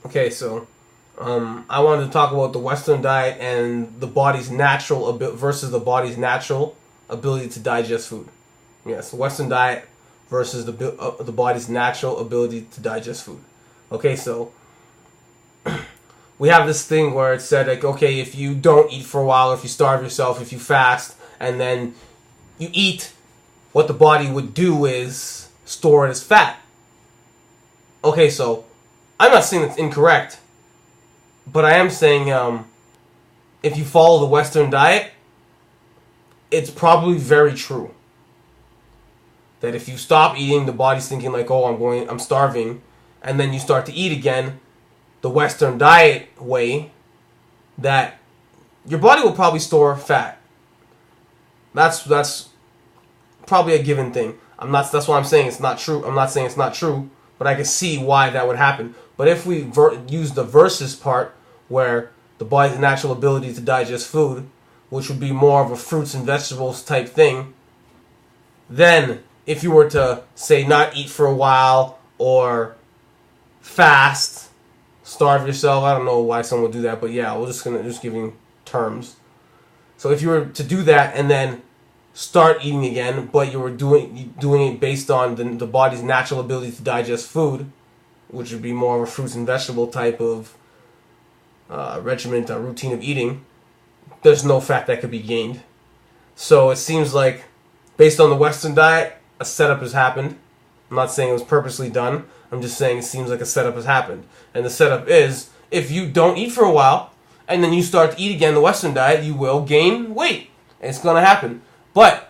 Okay, so I wanted to talk about the Western diet and the body's natural versus the body's natural ability to digest food. Yes, Western diet versus the body's natural ability to digest food. Okay, so we have this thing where it said like, okay, if you don't eat for a while, if you starve yourself, if you fast, and then you eat, what the body would do is store it as fat. Okay, so I'm not saying it's incorrect, but I am saying if you follow the Western diet, it's probably very true that if you stop eating, the body's thinking like, oh, I'm starving, and then you start to eat again, the Western diet way, that your body will probably store fat. That's probably a given thing. That's why I'm saying it's not true. I'm not saying it's not true, but I can see why that would happen. But if we use the versus part, where the body's natural ability to digest food, which would be more of a fruits and vegetables type thing, then if you were to say not eat for a while or fast, starve yourself, I don't know why someone would do that, but yeah, we're just giving terms. So if you were to do that and then start eating again, but you were doing it based on the body's natural ability to digest food, which would be more of a fruits and vegetable type of regiment, routine of eating, there's no fat that could be gained. So it seems like, based on the Western diet, a setup has happened. I'm not saying it was purposely done. I'm just saying it seems like a setup has happened. And the setup is, if you don't eat for a while, and then you start to eat again the Western diet, you will gain weight. It's going to happen. But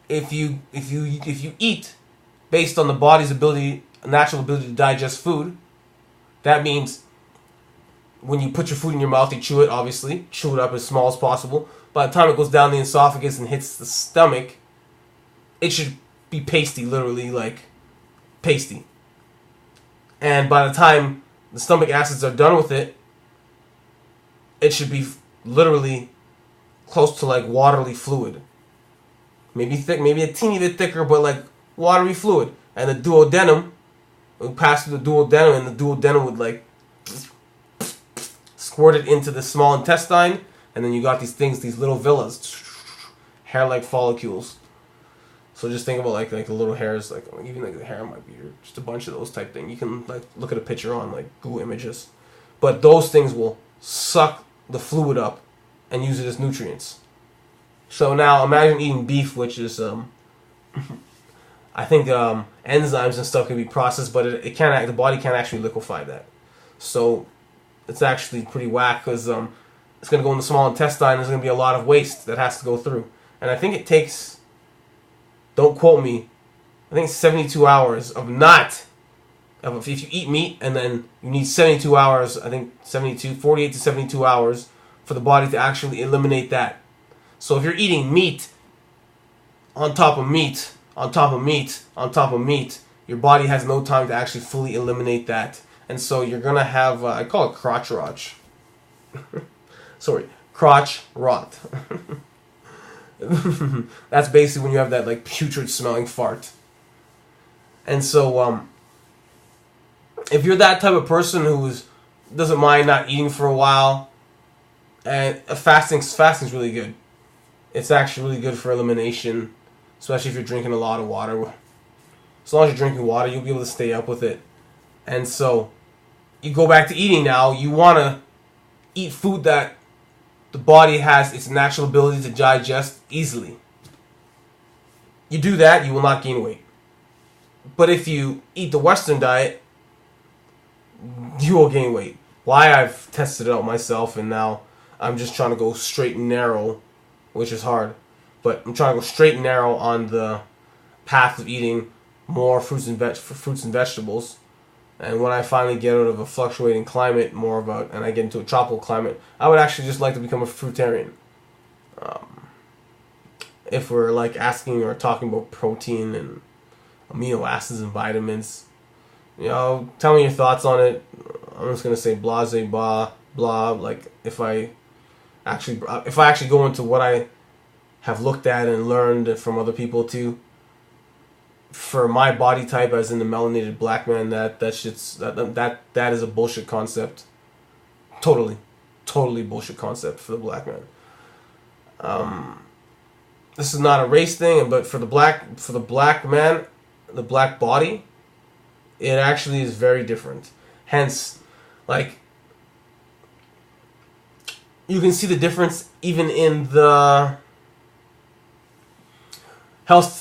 if you eat based on the body's natural ability to digest food, that means when you put your food in your mouth, you chew it, obviously. Chew it up as small as possible. By the time it goes down the esophagus and hits the stomach, it should be pasty, literally, like pasty. And by the time the stomach acids are done with it, it should be literally close to like watery fluid. Maybe thick, maybe a teeny bit thicker, but like watery fluid. And the duodenum would pass through the duodenum, and the duodenum would like squirt it into the small intestine, and then you got these little villas, hair-like follicles. So just think about like the little hairs, like even like the hair might be just a bunch of those type thing. You can like look at a picture on like Google Images, but those things will suck the fluid up and use it as nutrients. So now imagine eating beef, which is I think enzymes and stuff can be processed, but it can't. The body can't actually liquefy that. So it's actually pretty whack because it's going to go in the small intestine. There's going to be a lot of waste that has to go through, and I think it takes. Don't quote me. I think 72 hours of not. If you eat meat and then you need 72 hours, I think 48 to 72 hours for the body to actually eliminate that. So if you're eating meat on top of meat, on top of meat, on top of meat, your body has no time to actually fully eliminate that. And so you're going to have, I call it crotch rot. Sorry, crotch rot. That's basically when you have that like putrid smelling fart. And so if you're that type of person who doesn't mind not eating for a while, and fasting's really good. It's actually really good for elimination, especially if you're drinking a lot of water. As long as you're drinking water, you'll be able to stay up with it. And so you go back to eating now. You want to eat food that the body has its natural ability to digest easily. You do that, you will not gain weight. But if you eat the Western diet, you will gain weight. Why? I've tested it out myself, and now I'm just trying to go straight and narrow, which is hard. But I'm trying to go straight and narrow on the path of eating more fruits and vegetables. And when I finally get out of a fluctuating climate, and I get into a tropical climate, I would actually just like to become a fruitarian. If we're like asking or talking about protein and amino acids and vitamins, tell me your thoughts on it. I'm just gonna say blase blah blah. Like if I actually go into what I have looked at and learned from other people too, for my body type, as in the melanated black man, that shit's that is a bullshit concept. Totally bullshit concept for the black man. This is not a race thing, but for the black man, the black body, it actually is very different. Hence, like, you can see the difference even in the health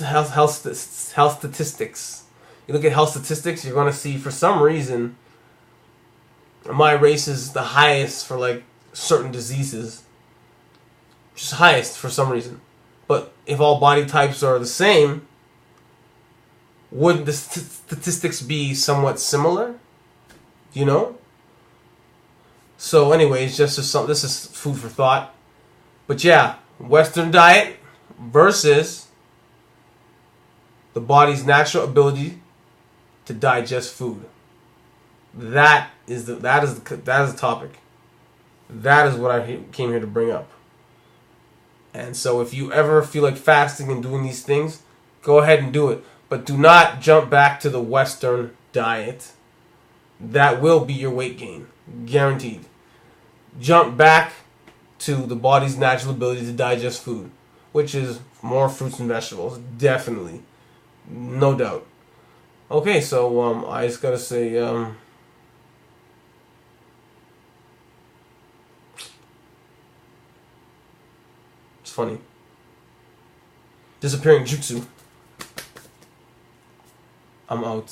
statistics. You look at health statistics, you're gonna see for some reason my race is the highest for like certain diseases. Just highest for some reason. But if all body types are the same, wouldn't the statistics be somewhat similar? You know? So anyways, this is food for thought. But yeah, Western diet versus the body's natural ability to digest food. That is the topic. That is what I came here to bring up. And so if you ever feel like fasting and doing these things, go ahead and do it. But do not jump back to the Western diet. That will be your weight gain. Guaranteed. Jump back to the body's natural ability to digest food, which is more fruits and vegetables. Definitely. No doubt. Okay, so I just gotta say, it's funny. Disappearing jutsu. I'm out.